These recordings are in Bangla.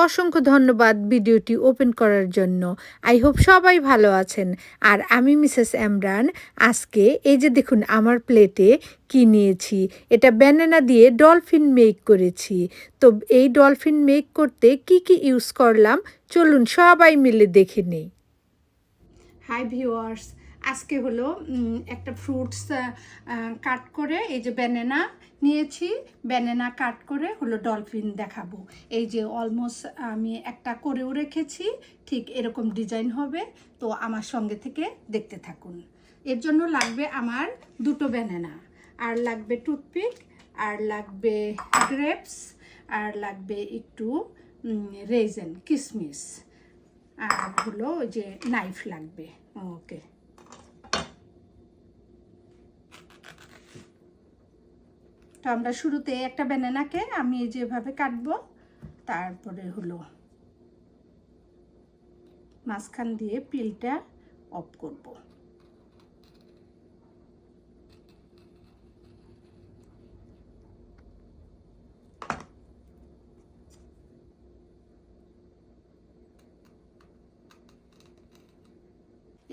অসংখ্য ধন্যবাদ ভিডিওটি ওপেন করার জন্য। আই হোপ সবাই ভালো আছেন। আর আমি মিসেস আমরান। আজকে এই যে দেখুন আমার প্লেটে কি নিয়েছি। এটা ব্যানানা দিয়ে ডলফিন মেক করেছি। তো এই ডলফিন মেক করতে কি কি ইউজ করলাম চলুন সবাই মিলে দেখে নেই। হাই ভিউয়ার্স, আজকে হলো একটা ফ্রুটস কাট করে এই যে ব্যানানা নিয়েছি, ব্যানানা কাট করে হলো ডলফিন দেখাবো। এই যে অলমোস্ট আমি একটা করেও রেখেছি, ঠিক এরকম ডিজাইন হবে। তো আমার সঙ্গে থেকে দেখতে থাকুন। এর জন্য লাগবে আমার দুটো ব্যানানা, আর লাগবে টুথপিক, আর লাগবে গ্রেপস, আর লাগবে একটু রেজেন কিশমিশ, আর হলো ওই যে নাইফ লাগবে। ওকে, তো আমরা শুরুতে একটা ব্যানানাকে আমি এই যেভাবে কাটবো, তারপরে হলো মাঝখান দিয়ে পিলটা অফ করব।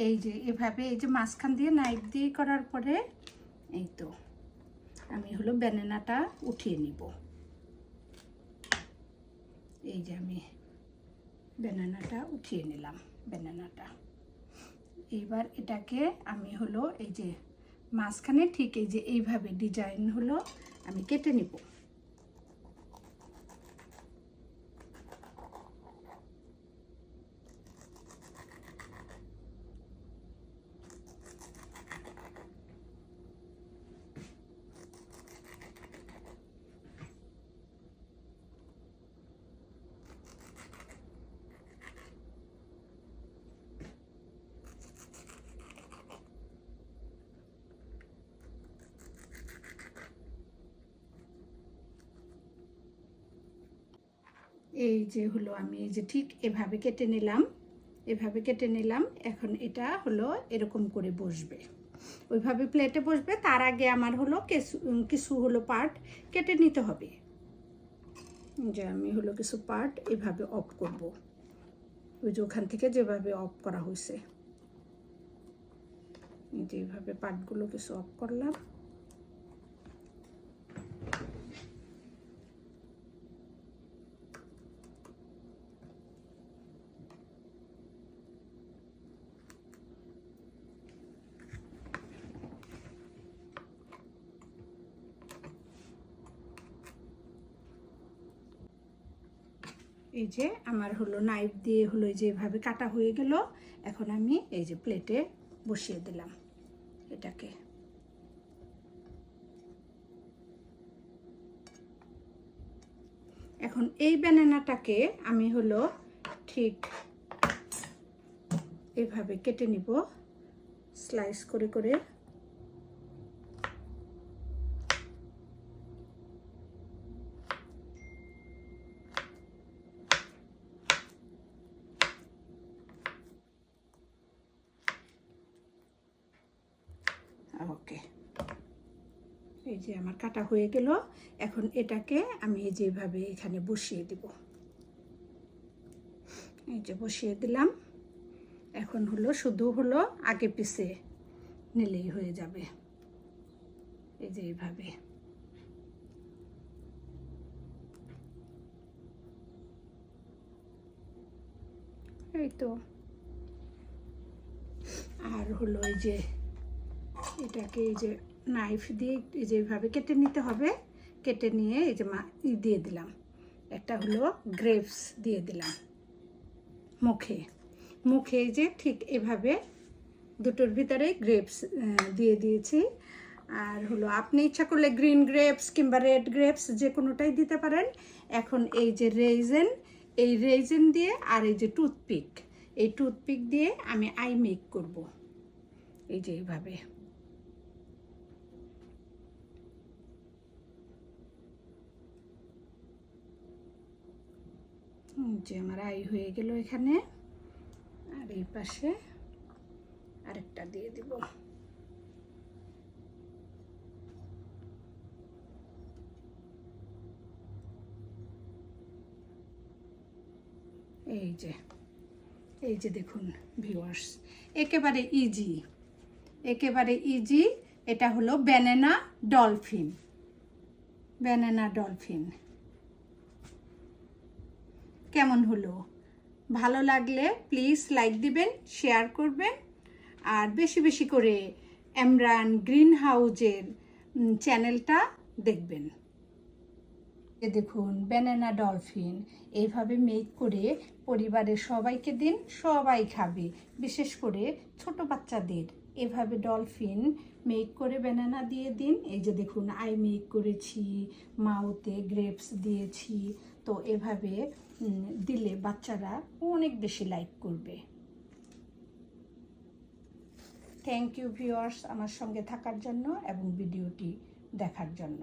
এই যে এভাবে এই যে মাঝখান দিয়ে নাইফ দিয়ে করার পরে এই তো আমি হলো ব্যানানাটা উঠিয়ে নিব। এই যে আমি ব্যানানাটা উঠিয়ে নিলাম। ব্যানানাটা এইবার এটাকে আমি হলো এই যে মাঝখানে ঠিক এই যে এইভাবে ডিজাইন হলো আমি কেটে নিব। এই যে হলো আমি এই যে ঠিক এভাবে কেটে নিলাম, এভাবে কেটে নিলাম। এখন এটা হলো এরকম করে বসবে, ওইভাবে প্লেটে বসবে। তার আগে আমার হলো কিছু হলো পার্ট কেটে নিতে হবে। যে আমি হলো কিছু পার্ট এভাবে অফ করব, ওই যে ওখান থেকে যেভাবে অফ করা হয়েছে, যে এইভাবে পার্টগুলো কিছু অফ করলাম। এই যে আমার হলো নাইফ দিয়ে হলো যেভাবে কাটা হয়ে গেল। এখন আমি এই যে প্লেটে বসিয়ে দিলাম এটাকে। এখন এই ব্যানানাটাকে আমি হলো ঠিক এভাবে কেটে নিব, স্লাইস করে করে। ওকে, এই যে আমার কাটা হয়ে গেল। এখন এটাকে আমি যেভাবে এখানে বসিয়ে দিব, এই যে বসিয়ে দিলাম। এখন হলো শুধু হলো আগে পিছে নিলেই হয়ে যাবে, এই যে এইভাবে। এই তো, আর হলো এই যে এটাকে এই যে নাইফ দিয়ে এই যেভাবে কেটে নিতে হবে। কেটে নিয়ে এই যে দিয়ে দিলাম, একটা হলো গ্রেপস দিয়ে দিলাম মুখে। মুখে এই যে ঠিক এভাবে দুটোর ভিতরে গ্রেপস দিয়ে দিয়েছি। আর হলো আপনি ইচ্ছা করলে গ্রিন গ্রেপস কিংবা রেড গ্রেপস যে কোনোটাই দিতে পারেন। এখন এই যে রেইজেন, এই রেইজেন দিয়ে আর এই যে টুথপিক, এই টুথপিক দিয়ে আমি আই মেক করব। এই যে এইভাবে যে আমার আই হয়ে গেল এখানে। আর এই পাশে আরেকটা দিয়ে দিব। এই যে দেখুন ভিউয়ার্স, একেবারে ইজি। এটা হলো ব্যানানা ডলফিন। কেমন হলো? ভালো লাগলে প্লিজ লাইক দিবেন, শেয়ার করবেন, আর বেশি বেশি করে আমরান গ্রিন হাউজের চ্যানেলটা দেখবেন। দেখুন ব্যানানা ডলফিন এইভাবে মেক করে পরিবারের সবাইকে দিন, সবাই খাবে, বিশেষ করে ছোট বাচ্চাদের। এভাবে ডলফিন মেক করে ব্যানানা দিয়ে দিন। এই যে দেখুন আই মেক করেছি, মাউতে গ্রেপস দিয়েছি, তো এভাবে দিলে বাচ্চারা অনেক বেশি লাইক করবে। থ্যাংক ইউ ভিউয়ার্স আমার সঙ্গে থাকার জন্য এবং ভিডিওটি দেখার জন্য।